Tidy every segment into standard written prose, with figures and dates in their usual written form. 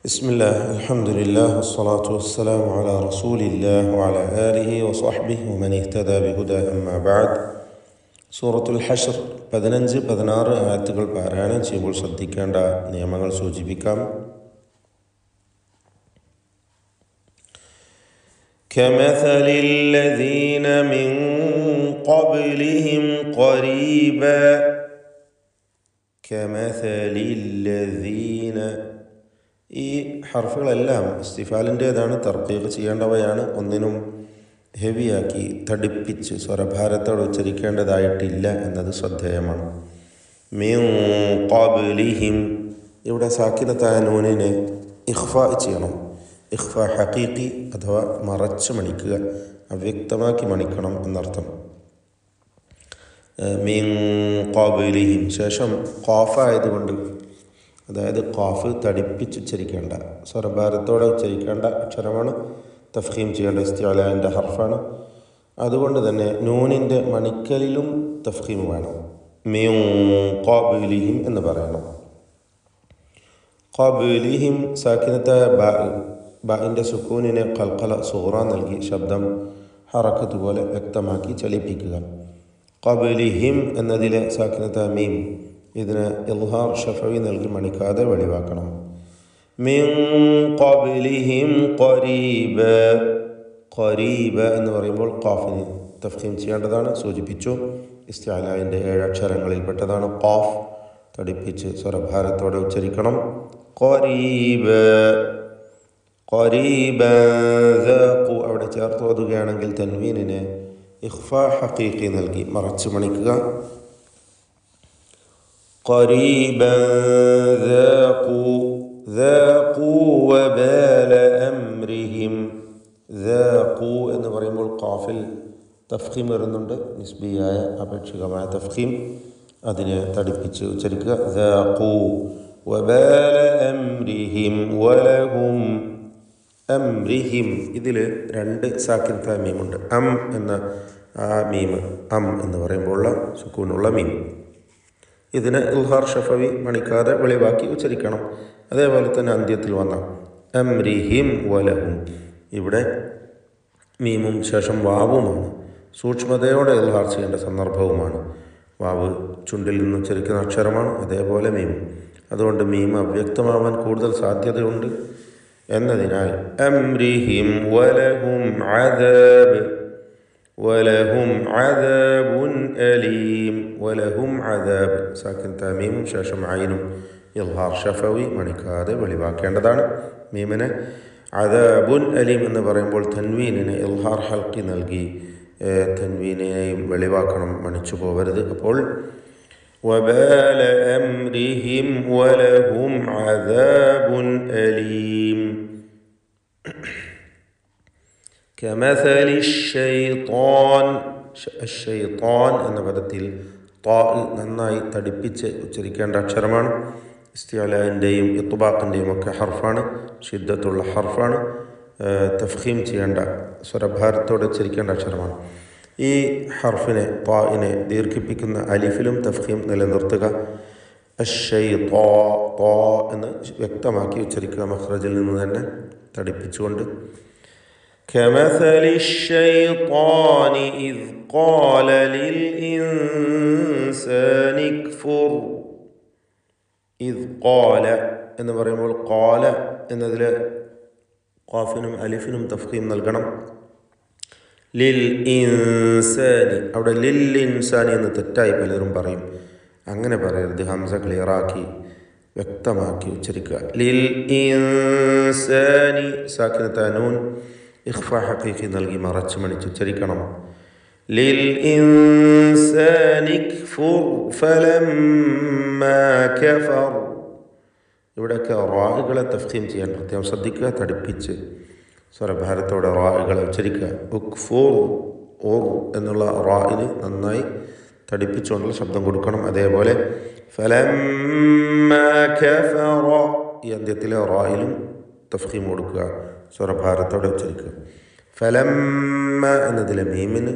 بسم الله الحمد لله والصلاة والسلام على رسول الله وعلى آله وصحبه ومن اهتدى بهداه أما بعد. സൂറത്തുൽ ഹശ്ർ 15-16 ആയത്തുകൾ പാരായണം ചെയ്യുമ്പോൾ ശ്രദ്ധിക്കേണ്ട നിയമങ്ങൾ സൂചിപ്പിക്കാം. كمثل الذين من قبلهم قريبا كمثل الذين ഈ ഹർഫുകളെല്ലാം ഇസ്തിഫാലിൻ്റേതാണ്, തർക്കീഖ് ചെയ്യേണ്ടവയാണ്. ഒന്നിനും ഹെവിയാക്കി തടിപ്പിച്ച് സ്വരഭാരത്തോടെ ഉച്ചരിക്കേണ്ടതായിട്ടില്ല എന്നത് ശ്രദ്ധേയമാണ്. മിൻ ഖബ്ലിഹിം, ഇവിടെ സാക്കിനത്തായ നൂനിനെ ഇഖ്ഫാ ചെയ്യണം. ഇഖ്ഫാ ഹഖീഖി അഥവാ മറച്ച് മണിക്കുക, അവ്യക്തമാക്കി മണിക്കണം എന്നർത്ഥം. മിൻ ഖബ്ലിഹിം ശേഷം ഖാഫ് ആയതുകൊണ്ട്, അതായത് ഖാഫ് തടിപ്പിച്ചുച്ചരിക്കേണ്ട, സ്വരഭാരത്തോടെ ഉച്ചരിക്കേണ്ട അക്ഷരമാണ്. തഫ്ഖീം ചെയ്യേണ്ട ഇസ്തിഅലാൻ്റെ ഹർഫാണ്. അതുകൊണ്ട് തന്നെ നൂനിൻ്റെ മണിക്കലിലും തഫ്ഖീം വേണം. മിൻ ഖബ്ലിഹിം എന്ന് പറയണം. ഖബ്ലിഹിം സാക്കിനത്തായ ബാഇൻ്റെ സുക്കൂനിനെ ഖൽഖല സുഗ്റ നൽകി ശബ്ദം ഹറക്കത്ത് പോലെ വ്യക്തമാക്കി ചലിപ്പിക്കുക. ഖബ്ലിഹിം എന്നതിലെ സാക്കിനത്തായ മീം ഇതിന് ഇൽഹാർ ഷഫവി നൽകി മണിക്കാതെ വെളിവാക്കണം. മിൻ ഖബ്ലിഹിം ഖരീബ, ഖരീബ എന്ന് പറയുമ്പോൾ ഖാഫിന് തഫ്ഖീം ചെയ്യേണ്ടതാണ്, സൂചിപ്പിച്ചു. ഇസ്തിഅലാൻ്റെ 7 അക്ഷരങ്ങളിൽപ്പെട്ടതാണ് ഖാഫ്. തടിപ്പിച്ച് സ്വരഭാരത്തോടെ ഉച്ചരിക്കണം. ഖരീബ, ഖരീബ ദഖു അവിടെ ചേർത്ത് ഓതുകയാണെങ്കിൽ തൻവീനിനെ ഇഖ്ഫാ ഹഖീഖി നൽകി മറച്ച് മണിക്കുക. قريبا ذاقوا وبال أمرهم. ذاقوا എന്ന് പറയുമ്പോൾ ഖാഫിൽ തഫ്ഖീം വരുന്നുണ്ട്, നിസ്ബിയായ അപേക്ഷികമായ തഫ്ഖീം. അതിനെ തടിപ്പിച്ച് ഉച്ചരിക്കുക. ذاقوا وبال أمرهم ولهم أمرهم ഇതിൽ 2 സാക്കിനത്തായ മീമുണ്ട്. എന്ന ആ മീം എന്ന് പറയുമ്പോഴുള്ള സുക്കൂനുള്ള മീം, ഇതിന് ഇൽഹാർ ഷഫവി മണിക്കാതെ വെളിവാക്കി ഉച്ചരിക്കണം. അതേപോലെ തന്നെ അന്ത്യത്തിൽ വന്ന അംരിഹിം വലഹും, ഇവിടെ മീമും ശേഷം വാവുമാണ്. സൂക്ഷ്മതയോടെ ഇൽഹാർ ചെയ്യേണ്ട സന്ദർഭവുമാണ്. വാവ് ചുണ്ടിൽ നിന്ന് ഉച്ചരിക്കുന്ന അക്ഷരമാണ്, അതേപോലെ മീമും. അതുകൊണ്ട് മീം അവ്യക്തമാവാൻ കൂടുതൽ സാധ്യതയുണ്ട് എന്നതിനാൽ അംരിഹിം വലഹും അദാബ്, വലഹും അദാബുൻ അലീം. വലഹും അദാബ് സാക്കിൻ തമീമും ശേഷം ഐനും ഇൽഹാർ ഷഫവി മണിക്കാതെ വെളിവാക്കേണ്ടതാണ്. മീമിനെ അദാബുൻ അലീം എന്ന് പറയുമ്പോൾ തൻവീനിന് ഇൽഹാർ ഹൽക്കി നൽകി തൻവീനെയും വെളിവാക്കണം, മണിച്ചു പോകരുത്. അപ്പോൾ വബാല അംരിഹിം വലഹും അദാബുൻ അലീം. കമസലി ഷൈത്താൻ, ഷൈത്താൻ എന്ന പദത്തിൽ ത്വാ നന്നായി തടിപ്പിച്ച് ഉച്ചരിക്കേണ്ട അക്ഷരമാണ്. ഇസ്തിഅലാൻ്റെയും ഇത്ബാഖിൻ്റെയും ഒക്കെ ഹർഫാണ്, ഷിദ്ദത്തുള്ള ഹർഫാണ്. തഫ്ഖീം ചെയ്യേണ്ട, സ്വരഭാരത്തോടെ ഉച്ചരിക്കേണ്ട അക്ഷരമാണ്. ഈ ഹർഫിനെ ത്വാഇനെ ദീർഘിപ്പിക്കുന്ന അലിഫിലും തഫ്ഖീം നിലനിർത്തുക. അശ്ശൈത്വാ ത്വാ എന്ന് വ്യക്തമാക്കി ഉച്ചരിക്കുക, മഖ്റജിൽ നിന്ന് തന്നെ തടിപ്പിച്ചുകൊണ്ട്. كمثل الشيطان إذ قال للإنسان اكفر. إذ قال എന്ന് പറയുമ്പോൾ ഖാല എന്നതിൽ ഖാഫിനും അലിഫിനും തഫ്ഖീം നൽകണം. ലിൽ ഇൻസാനി, അവിടെ ലിൽ ഇൻസാനി എന്ന് തെറ്റായി പലരും പറയും. അങ്ങനെ പറയരുത്, ഹംസ ക്ലിയറാക്കി വ്യക്തമാക്കി ഉച്ചരിക്കുക. ലിൽ ഇൻസാനി സാക്കിനത്തായ നൂൻ ഇഖ്ഫാ ഹഖീഖി നൽകി മറച്ച് മണിച്ച് ഉച്ചരിക്കണം. ലിൽ ഇൻസാനി ക്ഫുർ ഫലമ്മാ കഫർ. ഇവിടെയൊക്കെ റാഹുകളെ തഫ്ഖീം ചെയ്യാൻ പ്രത്യേകം ശ്രദ്ധിക്കുക, തടിപ്പിച്ച് സ്വരഭാരത്തോടെ റാഹുകളെ ഉച്ചരിക്കുക. ഉക്ഫുർ ഉർ എന്നുള്ള റാഹിന് നന്നായി തടിപ്പിച്ചുകൊണ്ടുള്ള ശബ്ദം കൊടുക്കണം. അതേപോലെ ഫലമ്മാ കഫറ ഈ അന്ത്യത്തിലെ റാഹിലും തഫ്ഖീം കൊടുക്കുക, സ്വരഭാരത്തോടെ ഉച്ചരിക്കുക. ഫലമ്മ എന്നതിലെ മീമിന്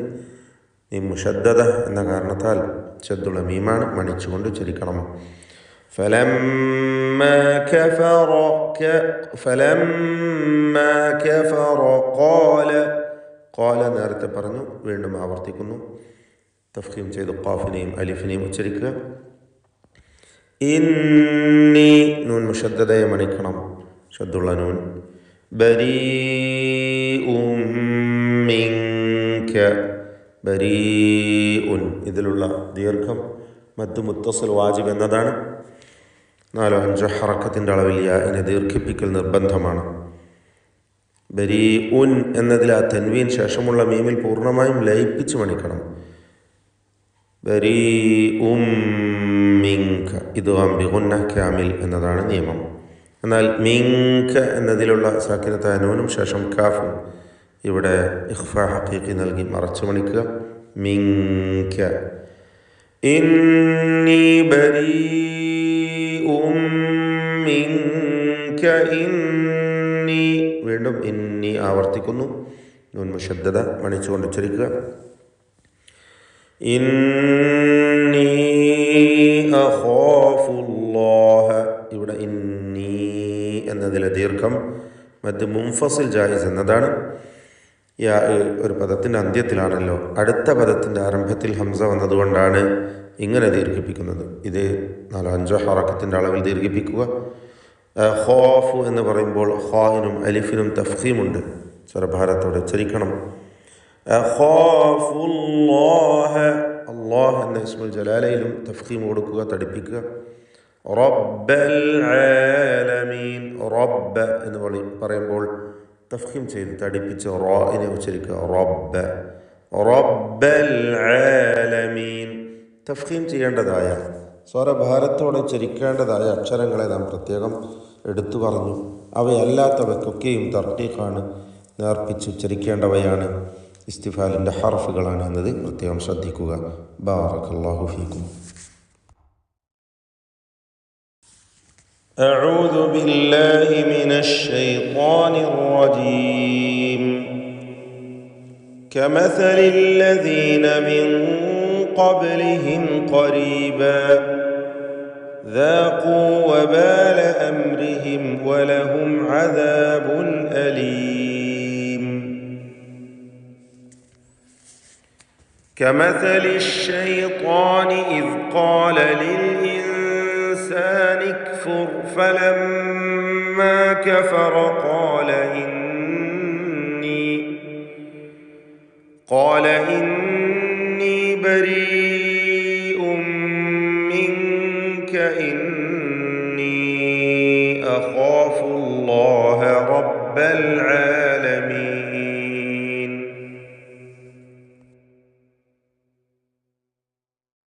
മീം മുഷദ്ദദ എന്ന കാരണത്താൽ ശദ്ദുള്ള മീമാണ്, മണിച്ചുകൊണ്ട് ഉച്ചരിക്കണം. فلما كفر قال നേരത്തെ പറഞ്ഞു, വീണ്ടും ആവർത്തിക്കുന്നു. തഫ്ഖീം ചെയ്ത് ഖാഫിനെയും അലിഫിനെയും ഉച്ചരിക്കുക. ഇന്നി നൂൻ മുഷദ്ദദയെ മണിക്കണം, ഷദ്ദുള്ള നൂൻ. ബരീഉം മിൻക, ബരീഉൻ ഇതിലുള്ള ദീർഘം മദ് മുത്തസിൽ വാജിബ് എന്നതാണ്. 4-5 ഹറക്കത്തിൻ്റെ അളവിൽ യാഇനെ ദീർഘിപ്പിക്കൽ നിർബന്ധമാണ്. ബരീഉൻ എന്നതിൽ ആ തൻവീൻ ശേഷമുള്ള മീമിൽ പൂർണ്ണമായും ലയിപ്പിച്ച് മണിക്കണം. ബരീഉം മിൻക ഇദ്ഗാം ബിഗുന്ന കാമിൽ എന്നതാണ് നിയമം. എന്നാൽ മിൻക എന്നതിലുള്ള സാക്കിനത്തായ നൂനും ശേഷം കാഫും ഇവിടെ ഇഖ്ഫാ ഹഖീഖി നൽകി മറച്ചു മണിക്കുക. മിൻക. ഇന്നി ബരീഉം മിൻക, ഇന്നി വീണ്ടും ഇന്നി ആവർത്തിക്കുന്നു. നൂൻ മുഷദ്ദദ മണിച്ചുകൊണ്ട് ഉച്ചരിക്കുക. ഇന്നി അഖാഫുല്ലാഹ, ഇവിടെ ഇന്നി എന്നതിലെ ദീർഘം മദ് മുൻഫസിൽ ജായിസ് എന്നതാണ്. ഒരു പദത്തിൻ്റെ അന്ത്യത്തിലാണല്ലോ, അടുത്ത പദത്തിൻ്റെ ആരംഭത്തിൽ ഹംസ വന്നതുകൊണ്ടാണ് ഇങ്ങനെ ദീർഘിപ്പിക്കുന്നത്. ഇത് 4-5 ഹറക്കത്തിൻ്റെ അളവിൽ ദീർഘിപ്പിക്കുക. ഖാഫു എന്ന് പറയുമ്പോൾ ഖായിനും അലിഫിനും തഫ്ഖീമുണ്ട്, സ്വരഭാരത്തോടെ ഉച്ചരിക്കണം. അഖാഫുല്ലാഹ, അല്ലാഹ് എന്ന ഇസ്മുൽ ജലാലയിലും തഫ്ഖീം കൊടുക്കുക, തടിപ്പിക്കുക. റബ്ബൽ ആലമീൻ, റബ്ബ് എന്ന് പറയുമ്പോൾ തഫ്ഖീം ചെയ്ത് തടിപ്പിച്ച് റാഇനെ ഉച്ചരിക്കുക. റബ്ബ്, റബ്ബൽ ആലമീൻ. തഫ്ഖീം ചെയ്യേണ്ടതായ, സ്വരഭാരത്തോടെ ഉച്ചരിക്കേണ്ടതായ അക്ഷരങ്ങളെ നാം പ്രത്യേകം എടുത്തു പറഞ്ഞു. അവയല്ലാത്തവയ്ക്കൊക്കെയും തർക്കീഖാണ്, നേർപ്പിച്ച് ഉച്ചരിക്കേണ്ടവയാണ്, ഇസ്തിഫാലിൻ്റെ ഹർഫുകളാണ് എന്നത് പ്രത്യേകം ശ്രദ്ധിക്കുക. ബാറകല്ലാഹു ഫീക്കും. أعوذ بالله من الشيطان الرجيم. كمثل الذين من قبلهم قريبا ذاقوا وبال أمرهم ولهم عذاب أليم. كمثل الشيطان إذ قال للإنسان اكفر فلما كفر قال إني بريء منك إني أخاف الله